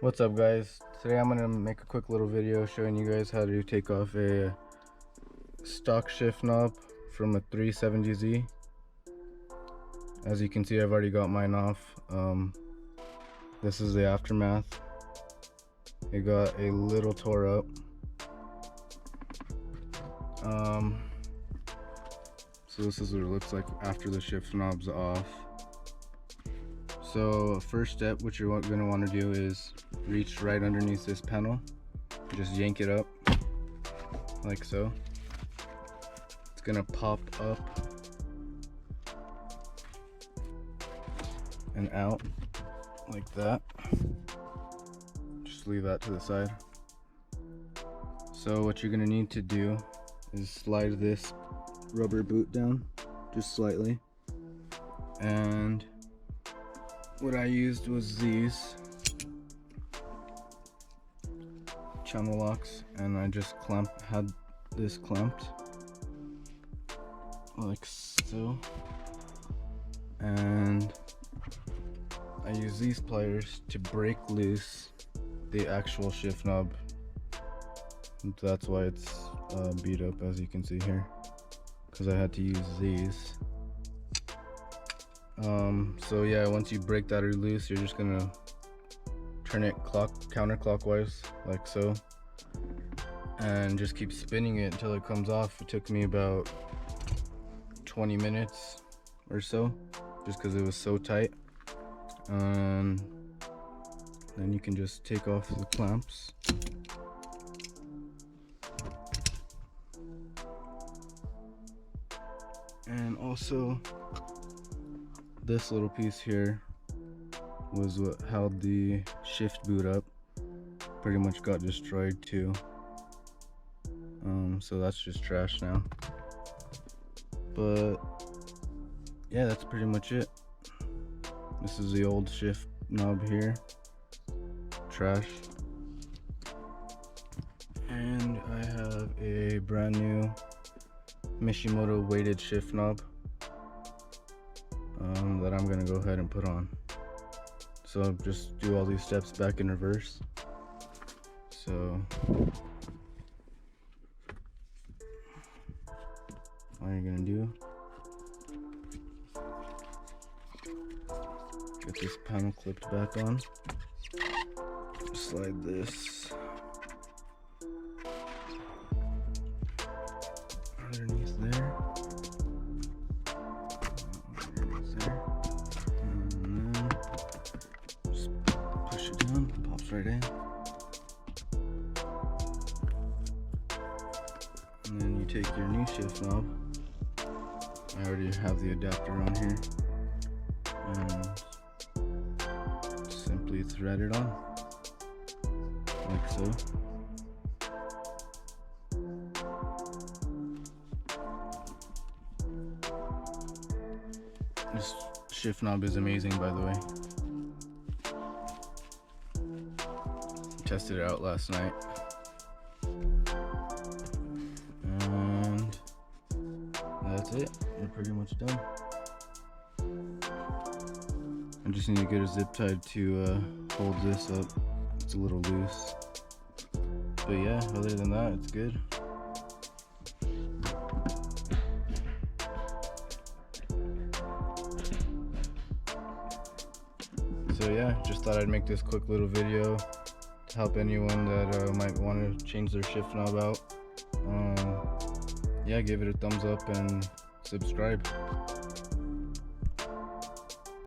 What's up, guys? Today I'm gonna make a quick little video showing you guys how to take off a stock shift knob from a 370Z. As you can see, I've already got mine off. This is the aftermath. It got a little tore up. So this is what it looks like after the shift knob's off. So first step, what you're going to want to do is reach right underneath this panel, just yank it up like so. It's going to pop up and out like that. Just leave that to the side. So what you're going to need to do is slide this rubber boot down just slightly, and what I used was these channel locks, and I just had this clamped like so, and I use these pliers to break loose the actual shift knob. That's why it's beat up, as you can see here, because I had to use these. So yeah, once you break that loose, you're just gonna turn it counterclockwise like so, and just keep spinning it until it comes off. It took me about 20 minutes or so, just because it was so tight. Then you can just take off the clamps. And also, this little piece here was what held the shift boot up. Pretty much got destroyed too. So that's just trash now. But yeah, that's pretty much it. This is the old shift knob here. Trash. And I have a brand new Mishimoto weighted shift knob that I'm gonna go ahead and put on. So just do all these steps back in reverse. So all you're gonna do, get this panel clipped back on, slide this underneath there, and then just push it down, it pops right in. And then you take your new shift knob. I already have the adapter on here, and simply thread it on like so. This shift knob is amazing, by the way. Tested it out last night, and that's it. We're pretty much done. I just need to get a zip tie to hold this up. It's a little loose, but yeah, other than that, it's good. So yeah, just thought I'd make this quick little video to help anyone that might want to change their shift knob out. Yeah, give it a thumbs up and subscribe.